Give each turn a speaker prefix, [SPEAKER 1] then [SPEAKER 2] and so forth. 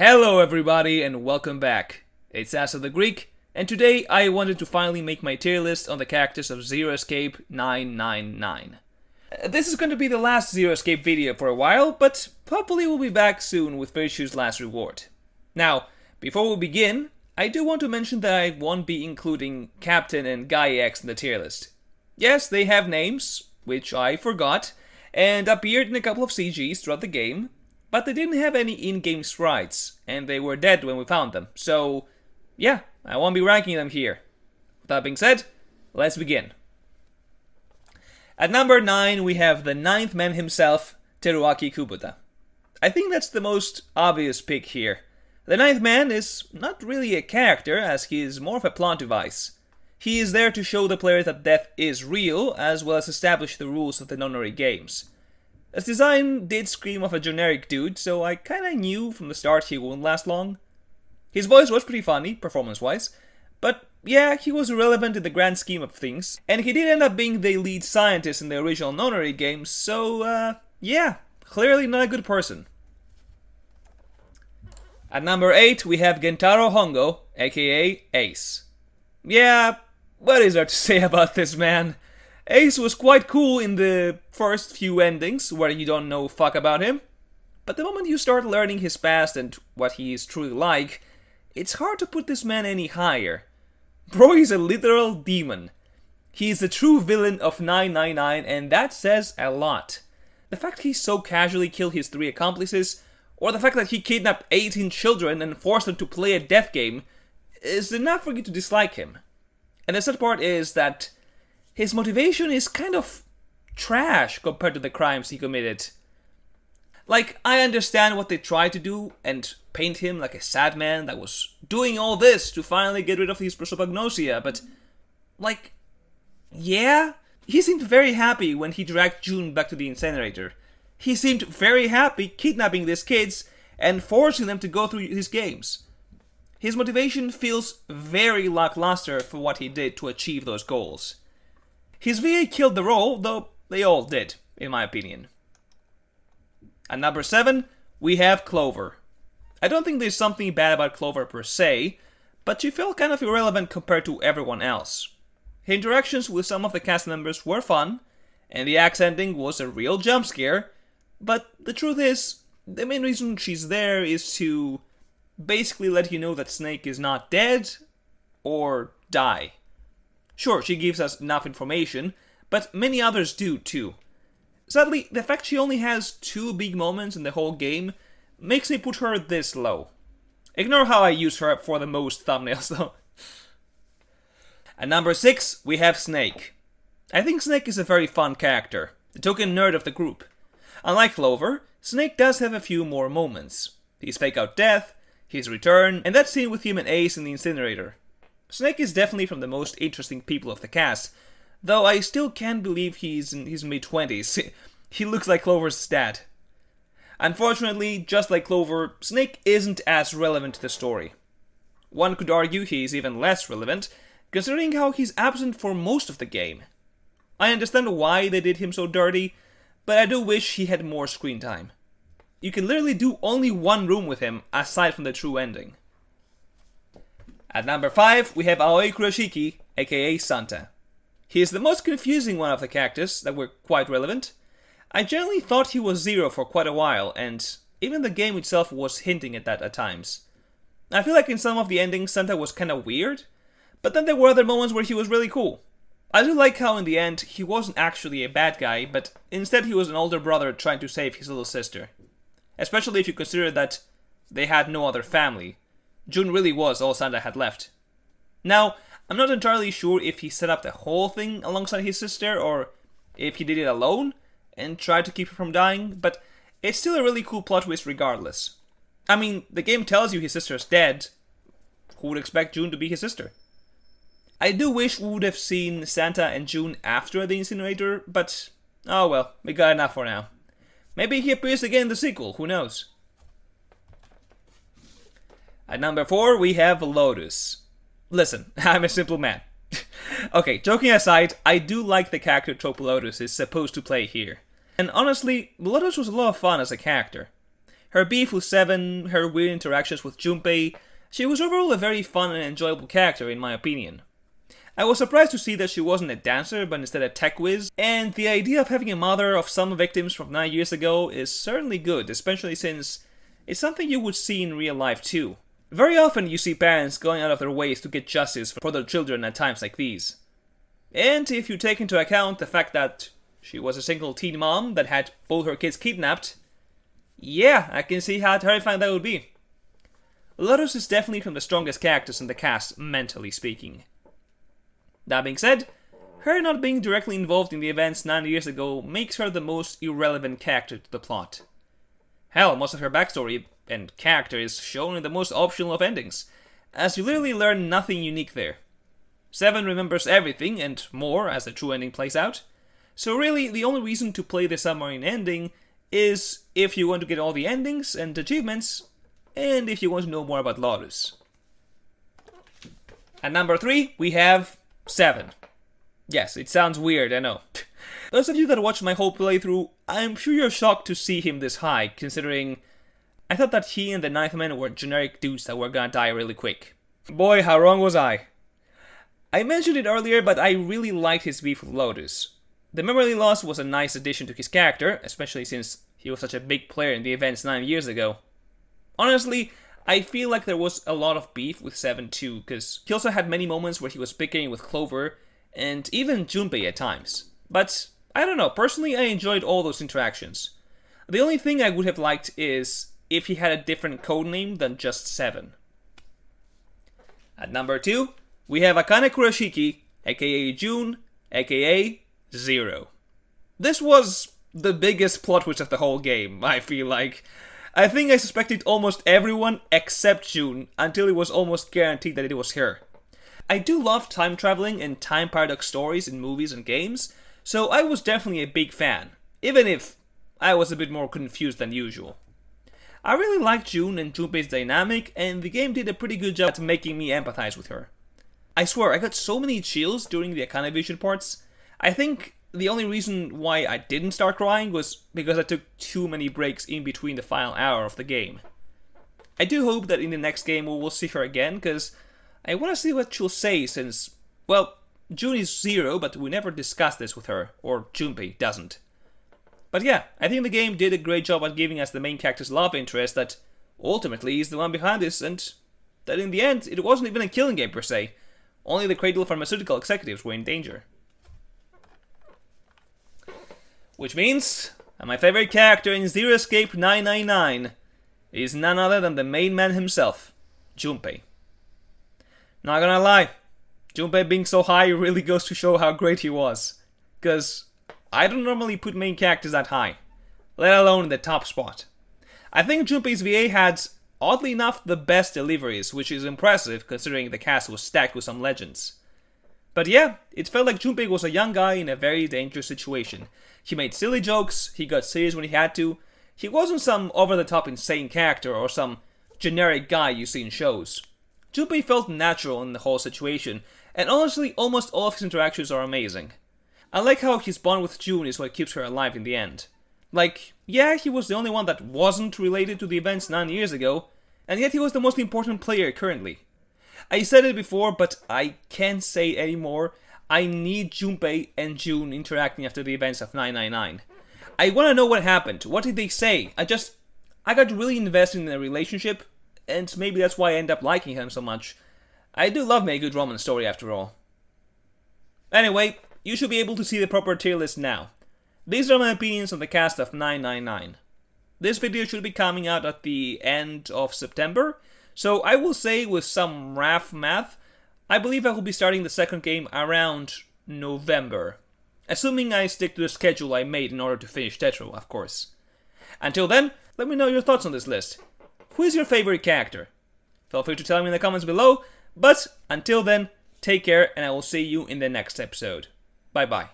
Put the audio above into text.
[SPEAKER 1] Hello everybody and welcome back. It's Asa the Greek, and today I wanted to finally make my tier list on the characters of Zeroescape 999. This is going to be the last Zeroescape video for a while, but hopefully we'll be back soon with Virtue's Last Reward. Now, before we begin, I do want to mention that I won't be including Captain and Guy X in the tier list. Yes, they have names, which I forgot, and appeared in a couple of CGs throughout the game, but they didn't have any in-game sprites, and they were dead when we found them, so yeah, I won't be ranking them here. With that being said, let's begin. At number 9 we have the 9th man himself, Teruaki Kubota. I think that's the most obvious pick here. The 9th man is not really a character, as he is more of a plot device. He is there to show the players that death is real, as well as establish the rules of the nonary games. His design did scream of a generic dude, so I kinda knew from the start he wouldn't last long. His voice was pretty funny, performance-wise, but yeah, he was irrelevant in the grand scheme of things, and he did end up being the lead scientist in the original nonary games, so yeah, clearly not a good person. At number 8 we have Gentaro Hongo, aka Ace. Yeah, what is there to say about this man? Ace was quite cool in the first few endings, where you don't know fuck about him. But the moment you start learning his past and what he is truly like, it's hard to put this man any higher. Bro is a literal demon. He is the true villain of 999, and that says a lot. The fact he so casually killed his 3 accomplices, or the fact that he kidnapped 18 children and forced them to play a death game, is enough for you to dislike him. And the sad part is that his motivation is kind of trash compared to the crimes he committed. Like, I understand what they tried to do and paint him like a sad man that was doing all this to finally get rid of his prosopagnosia, but, like, yeah? He seemed very happy when he dragged June back to the incinerator. He seemed very happy kidnapping these kids and forcing them to go through his games. His motivation feels very lackluster for what he did to achieve those goals. His VA killed the role, though they all did, in my opinion. At number 7, we have Clover. I don't think there's something bad about Clover per se, but she felt kind of irrelevant compared to everyone else. Her interactions with some of the cast members were fun, and the axe ending was a real jump scare, but the truth is, the main reason she's there is to basically let you know that Snake is not dead, or die. Sure, she gives us enough information, but many others do too. Sadly, the fact she only has 2 big moments in the whole game makes me put her this low. Ignore how I use her for the most thumbnails though. At number 6, we have Snake. I think Snake is a very fun character, the token nerd of the group. Unlike Clover, Snake does have a few more moments. His fake out death, his return, and that scene with him and Ace in the incinerator. Snake is definitely from the most interesting people of the cast, though I still can't believe he's in his mid-20s. He looks like Clover's dad. Unfortunately, just like Clover, Snake isn't as relevant to the story. One could argue he's even less relevant, considering how he's absent for most of the game. I understand why they did him so dirty, but I do wish he had more screen time. You can literally do only one room with him, aside from the true ending. At number 5, we have Aoi Kurashiki, aka Santa. He is the most confusing one of the characters that were quite relevant. I generally thought he was Zero for quite a while, and even the game itself was hinting at that at times. I feel like in some of the endings Santa was kinda weird, but then there were other moments where he was really cool. I do like how in the end he wasn't actually a bad guy, but instead he was an older brother trying to save his little sister. Especially if you consider that they had no other family. June really was all Santa had left. Now, I'm not entirely sure if he set up the whole thing alongside his sister, or if he did it alone and tried to keep her from dying, but it's still a really cool plot twist regardless. I mean, the game tells you his sister's dead. Who would expect June to be his sister? I do wish we would have seen Santa and June after the incinerator, but oh well, we got enough for now. Maybe he appears again in the sequel, who knows? At number 4, we have Lotus. Listen, I'm a simple man. Okay, joking aside, I do like the character trope Lotus is supposed to play here. And honestly, Lotus was a lot of fun as a character. Her beef with Seven, her weird interactions with Junpei, she was overall a very fun and enjoyable character in my opinion. I was surprised to see that she wasn't a dancer but instead a tech whiz, and the idea of having a mother of some victims from 9 years ago is certainly good, especially since it's something you would see in real life too. Very often you see parents going out of their ways to get justice for their children at times like these. And if you take into account the fact that she was a single teen mom that had both her kids kidnapped, yeah, I can see how terrifying that would be. Lotus is definitely from the strongest characters in the cast, mentally speaking. That being said, her not being directly involved in the events 9 years ago makes her the most irrelevant character to the plot. Hell, most of her backstory and character is shown in the most optional of endings, as you literally learn nothing unique there. Seven remembers everything and more as the true ending plays out, so really the only reason to play the submarine ending is if you want to get all the endings and achievements, and if you want to know more about Lotus. At number 3, we have 7. Yes, it sounds weird, I know. Those of you that watched my whole playthrough, I'm sure you're shocked to see him this high, considering I thought that he and the Ninth Man were generic dudes that were gonna die really quick. Boy, how wrong was I. I mentioned it earlier, but I really liked his beef with Lotus. The memory loss was a nice addition to his character, especially since he was such a big player in the events 9 years ago. Honestly, I feel like there was a lot of beef with Seven too, because he also had many moments where he was bickering with Clover, and even Junpei at times. But, I don't know, personally I enjoyed all those interactions. The only thing I would have liked is if he had a different codename than just Seven. At number 2, we have Akane Kurashiki, aka June, aka Zero. This was the biggest plot twist of the whole game, I feel like. I think I suspected almost everyone except June until it was almost guaranteed that it was her. I do love time traveling and time paradox stories in movies and games, so I was definitely a big fan, even if I was a bit more confused than usual. I really liked June and Junpei's dynamic, and the game did a pretty good job at making me empathize with her. I swear, I got so many chills during the Akane Vision parts. I think the only reason why I didn't start crying was because I took too many breaks in between the final hour of the game. I do hope that in the next game we will see her again, because I want to see what she'll say since, well, June is Zero, but we never discussed this with her, or Junpei doesn't. But yeah, I think the game did a great job at giving us the main character's love interest that ultimately is the one behind this, and that in the end it wasn't even a killing game per se. Only the Cradle pharmaceutical executives were in danger. Which means that my favorite character in Zeroescape 999 is none other than the main man himself, Junpei. Not gonna lie, Junpei being so high really goes to show how great he was. Cause I don't normally put main characters that high, let alone in the top spot. I think Junpei's VA had, oddly enough, the best deliveries, which is impressive considering the cast was stacked with some legends. But yeah, it felt like Junpei was a young guy in a very dangerous situation. He made silly jokes, he got serious when he had to. He wasn't some over-the-top insane character or some generic guy you see in shows. Junpei felt natural in the whole situation, and honestly, almost all of his interactions are amazing. I like how his bond with June is what keeps her alive in the end. Like, yeah, he was the only one that wasn't related to the events 9 years ago, and yet he was the most important player currently. I said it before, but I can't say it anymore. I need Junpei and June interacting after the events of 999. I want to know what happened. What did they say? I got really invested in their relationship, and maybe that's why I end up liking him so much. I do love me a good romance story after all. Anyway, you should be able to see the proper tier list now. These are my opinions on the cast of 999. This video should be coming out at the end of September, so I will say with some rough math, I believe I will be starting the second game around November. Assuming I stick to the schedule I made in order to finish Tetro, of course. Until then, let me know your thoughts on this list. Who is your favorite character? Feel free to tell me in the comments below, but until then, take care and I will see you in the next episode. Bye bye.